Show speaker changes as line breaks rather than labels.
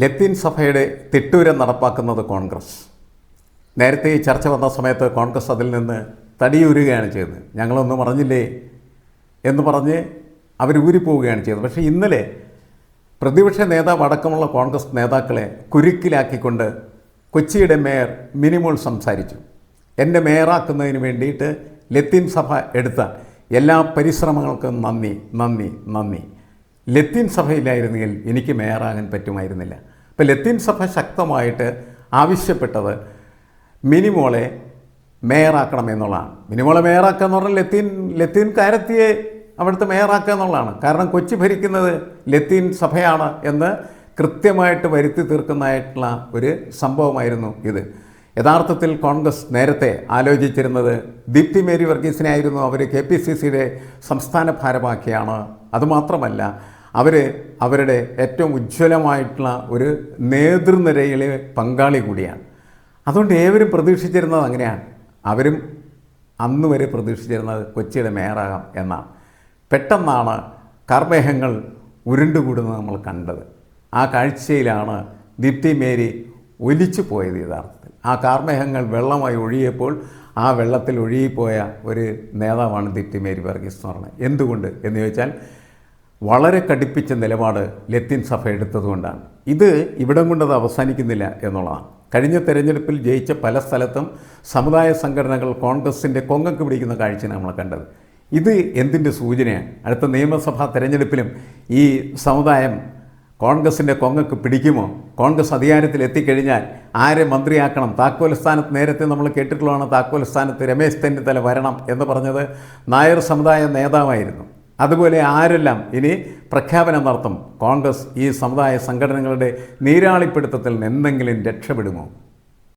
ലത്തീൻ സഭയുടെ തിട്ടൂരം നടപ്പാക്കുന്നത് കോൺഗ്രസ്. നേരത്തെ ഈ ചർച്ച വന്ന സമയത്ത് കോൺഗ്രസ് അതിൽ നിന്ന് തടിയൂരുകയാണ് ചെയ്തത്. ഞങ്ങളൊന്നും അറിഞ്ഞില്ലേ എന്ന് പറഞ്ഞ് അവർ ഊരിപ്പോവുകയാണ് ചെയ്തത്. പക്ഷേ ഇന്നലെ പ്രതിപക്ഷ നേതാവ് അടക്കമുള്ള കോൺഗ്രസ് നേതാക്കളെ കുരുക്കിലാക്കിക്കൊണ്ട് കൊച്ചിയുടെ മേയർ മിനിമോൾ സംസാരിച്ചു. എന്നെ മേയറാക്കുന്നതിന് വേണ്ടിയിട്ട് ലത്തീൻ സഭ എടുത്ത എല്ലാ പരിശ്രമങ്ങൾക്കും നന്ദി നന്ദി നന്ദി. ലത്തീൻ സഭയിലായിരുന്നെങ്കിൽ എനിക്ക് മേയറാകാൻ പറ്റുമായിരുന്നില്ല. അപ്പോൾ ലത്തീൻ സഭ ശക്തമായിട്ട് ആവശ്യപ്പെട്ടത് മിനിമോളെ മേയറാക്കണമെന്നുള്ളതാണ്. മിനിമോളെ മേയറാക്കുക എന്ന് പറഞ്ഞാൽ ലത്തീൻ കാരത്തിയെ അവിടുത്തെ മേയറാക്കുക എന്നുള്ളതാണ്. കാരണം കൊച്ചി ഭരിക്കുന്നത് ലത്തീൻ സഭയാണ് എന്ന് കൃത്യമായിട്ട് വരുത്തി തീർക്കുന്നതായിട്ടുള്ള ഒരു സംഭവമായിരുന്നു ഇത്. യഥാർത്ഥത്തിൽ കോൺഗ്രസ് നേരത്തെ ആലോചിച്ചിരുന്നത് ദീപ്തി മേരി വർഗീസിനെ ആയിരുന്നു. അവർ KPCCയുടെ സംസ്ഥാന ഭാരവാഹിയാണ്. അതുമാത്രമല്ല, അവരുടെ ഏറ്റവും ഉജ്ജ്വലമായിട്ടുള്ള ഒരു നേതൃനിരയിലെ പങ്കാളി കൂടിയാണ്. അതുകൊണ്ട് ഏവരും പ്രതീക്ഷിച്ചിരുന്നത് അങ്ങനെയാണ്. അവരും അന്ന് വരെ പ്രതീക്ഷിച്ചിരുന്നത് കൊച്ചിയുടെ മേയറാകാം എന്നാണ്. പെട്ടെന്നാണ് കാർമേഘങ്ങൾ ഉരുണ്ടുകൂടുന്നത് നമ്മൾ കണ്ടത്. ആ കാഴ്ചയിലാണ് ദീപ്തി മേരി ഒലിച്ചു പോയത്. യഥാർത്ഥത്തിൽ ആ കാർമേഘങ്ങൾ വെള്ളമായി ഒഴുകിയപ്പോൾ ആ വെള്ളത്തിൽ ഒഴുകിപ്പോയ ഒരു നേതാവാണ് ദീപ്തി മേരി വർഗീസ് എന്ന് പറയുന്നത്. എന്തുകൊണ്ട് എന്ന് ചോദിച്ചാൽ വളരെ കടുപ്പിച്ച നിലപാട് ലത്തീൻ സഭ എടുത്തതുകൊണ്ടാണ്. ഇത് ഇവിടം കൊണ്ടത് അവസാനിക്കുന്നില്ല എന്നുള്ളതാണ്. കഴിഞ്ഞ തെരഞ്ഞെടുപ്പിൽ ജയിച്ച പല സ്ഥലത്തും സമുദായ സംഘടനകൾ കോൺഗ്രസിൻ്റെ കൊങ്ങക്ക് പിടിക്കുന്ന കാഴ്ചയാണ് നമ്മൾ കണ്ടത്. ഇത് എന്തിൻ്റെ സൂചനയാണ്? അടുത്ത നിയമസഭാ തെരഞ്ഞെടുപ്പിലും ഈ സമുദായം കോൺഗ്രസിൻ്റെ കൊങ്ങക്ക് പിടിക്കുമോ? കോൺഗ്രസ് അധികാരത്തിൽ എത്തിക്കഴിഞ്ഞാൽ ആരെ മന്ത്രിയാക്കണം? താക്കോൽ സ്ഥാനത്ത് നേരത്തെ നമ്മൾ കേട്ടിട്ടുള്ളതാണ്. താക്കോൽ സ്ഥാനത്ത് രമേശ് ചെന്നിത്തല വരണം എന്ന് പറഞ്ഞത് നായർ സമുദായ നേതാവായിരുന്നു. അതുപോലെ ആരെല്ലാം ഇനി പ്രഖ്യാപനം നടത്തും? കോൺഗ്രസ് ഈ സമുദായ സംഘടനകളുടെ നീരാളിപ്പിടുത്തത്തിൽ നിന്ന് എന്തെങ്കിലും രക്ഷപ്പെടുമോ?